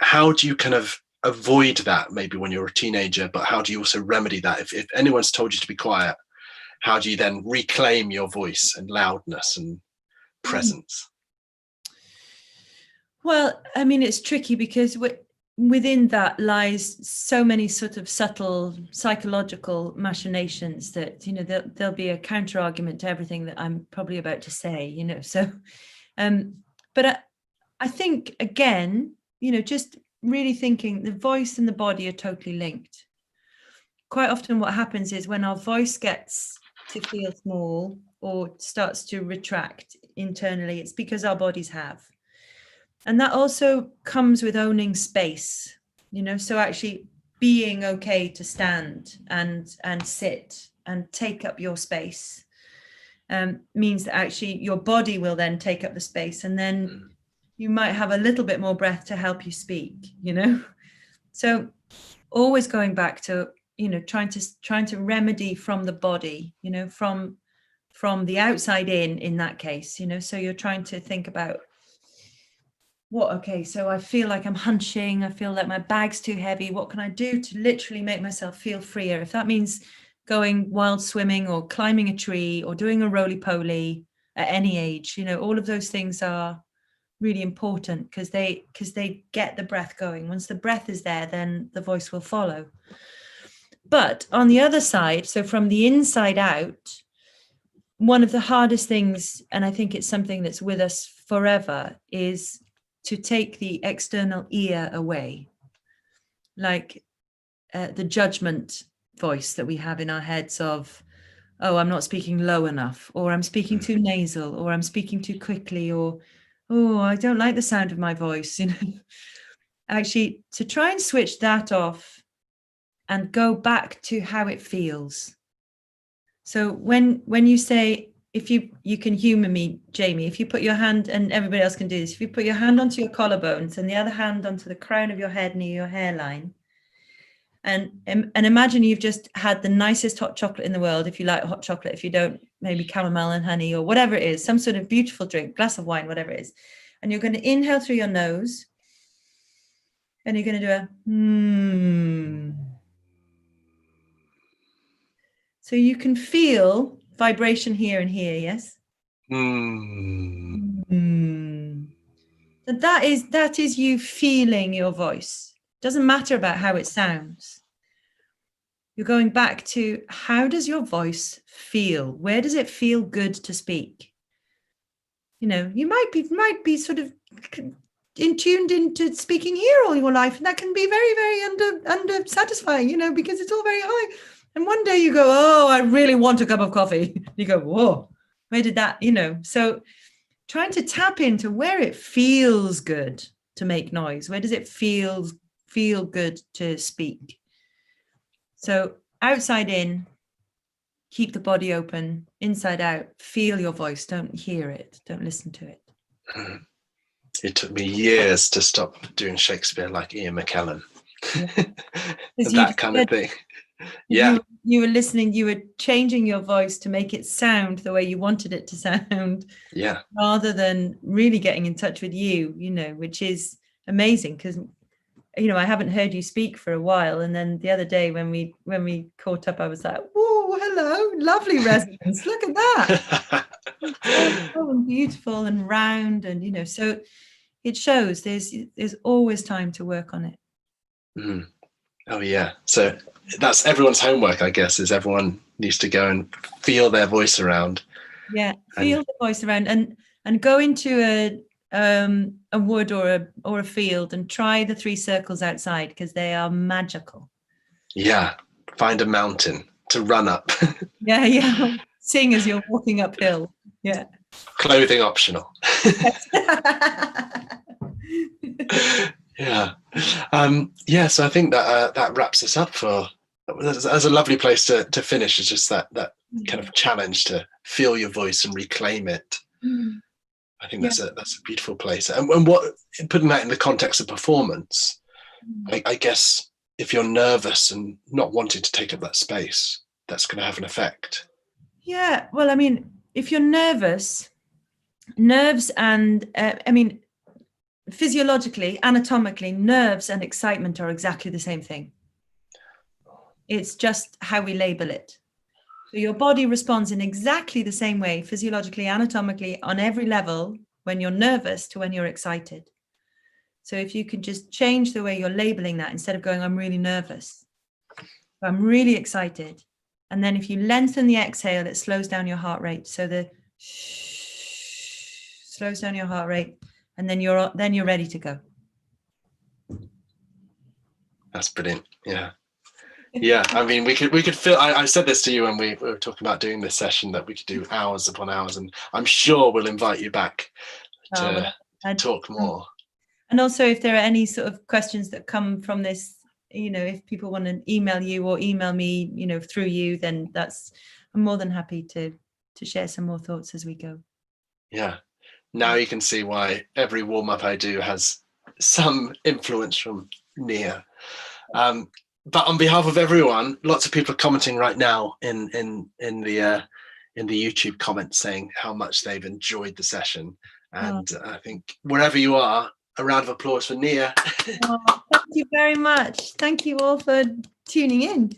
How do you kind of avoid that maybe when you're a teenager, but how do you also remedy that? If anyone's told you to be quiet, how do you then reclaim your voice and loudness and presence? Well, I mean, it's tricky because within that lies so many sort of subtle psychological machinations that, there'll be a counter argument to everything that I'm probably about to say, so, but I think, again, just really thinking the voice and the body are totally linked. Quite often what happens is when our voice gets to feel small or starts to retract internally, it's because our bodies have. And that also comes with owning space, so actually being okay to stand and sit and take up your space means that actually your body will then take up the space, and then you might have a little bit more breath to help you speak, So always going back to, trying to remedy from the body, from the outside in that case, so you're trying to think about so I feel like I'm hunching, I feel like my bag's too heavy. What can I do to literally make myself feel freer? If that means going wild swimming or climbing a tree or doing a roly-poly at any age, all of those things are really important because they get the breath going. Once the breath is there, then the voice will follow. But on the other side, so from the inside out, one of the hardest things, and I think it's something that's with us forever, is to take the external ear away, like the judgment voice that we have in our heads of, oh, I'm not speaking low enough, or I'm speaking too nasal, or I'm speaking too quickly, or, oh, I don't like the sound of my voice. Actually, to try and switch that off and go back to how it feels. So when you say, if you can humor me, Jamie, if you put your hand, and everybody else can do this, if you put your hand onto your collarbones and the other hand onto the crown of your head near your hairline, and imagine you've just had the nicest hot chocolate in the world, if you like hot chocolate, if you don't, maybe chamomile and honey or whatever it is, some sort of beautiful drink, glass of wine, whatever it is. And you're going to inhale through your nose and you're going to do a So you can feel vibration here and here, yes? So that is you feeling your voice. Doesn't matter about how it sounds. You're going back to, how does your voice feel? Where does it feel good to speak? You might be sort of tuned into speaking here all your life, and that can be very, very under satisfying, because it's all very high. And one day you go, oh, I really want a cup of coffee. You go, whoa, where did that, So trying to tap into where it feels good to make noise. Where does it feel good to speak? So outside in, keep the body open. Inside out, feel your voice. Don't hear it. Don't listen to it. It took me years to stop doing Shakespeare like Ian McKellen. Yeah. That kind of thing. Yeah. You were listening, you were changing your voice to make it sound the way you wanted it to sound. Yeah. Rather than really getting in touch with you, which is amazing because, I haven't heard you speak for a while. And then the other day when we caught up, I was like, whoa, hello, lovely resonance. Look at that. So beautiful and round, and so it shows there's always time to work on it. Mm. Oh yeah. So that's everyone's homework, I guess, is everyone needs to go and feel their voice around. Yeah, feel the voice around, and go into a wood or a field and try the 3 circles outside, because they are magical. Yeah. Find a mountain to run up. Yeah. Sing as you're walking uphill. Yeah. Clothing optional. Yeah. So I think that wraps us up for. That's a lovely place to finish. It's just that kind of challenge to feel your voice and reclaim it. I think that's a beautiful place. And what, putting that in the context of performance, I guess if you're nervous and not wanting to take up that space, that's going to have an effect. Yeah. Well, I mean, if you're nervous, nerves and physiologically, anatomically, nerves and excitement are exactly the same thing. It's just how we label it. So your body responds in exactly the same way, physiologically, anatomically, on every level, when you're nervous to when you're excited. So if you could just change the way you're labeling that, instead of going, I'm really nervous, I'm really excited. And then if you lengthen the exhale, it slows down your heart rate. So the slows down your heart rate, and then you're ready to go. That's brilliant. Yeah. Yeah, I mean, we could feel. I said this to you when we were talking about doing this session, that we could do hours upon hours, and I'm sure we'll invite you back to talk more. And also, if there are any sort of questions that come from this, if people want to email you or email me, through you, then I'm more than happy to share some more thoughts as we go. Yeah. Now you can see why every warm up I do has some influence from Nia. But on behalf of everyone, lots of people are commenting right now in the YouTube comments, saying how much they've enjoyed the session. And I think wherever you are, a round of applause for Nia. Thank you very much. Thank you all for tuning in.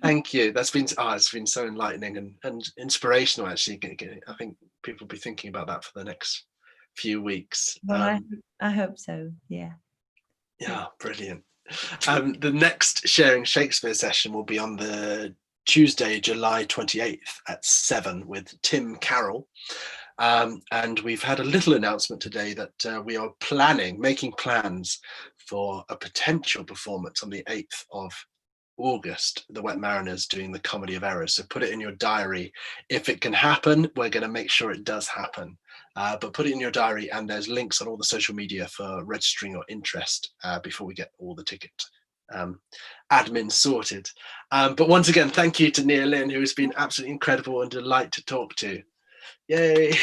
Thank you. That's been it's been so enlightening and inspirational, actually. I think people will be thinking about that for the next few weeks. Well, I hope so. Yeah. Yeah, brilliant. The next Sharing Shakespeare session will be on the Tuesday, July 28th at 7 with Tim Carroll. And we've had a little announcement today that we are making plans for a potential performance on the 8th of August, the Wet Mariners doing the Comedy of Errors. So put it in your diary. If it can happen, we're going to make sure it does happen. But put it in your diary, and there's links on all the social media for registering your interest before we get all the ticket admin sorted. But once again, thank you to Nia Lynn, who has been absolutely incredible and a delight to talk to. Yay.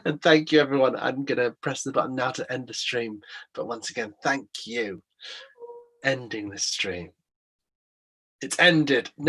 And thank you, everyone. I'm going to press the button now to end the stream. But once again, thank you. Ending the stream. It's ended. Now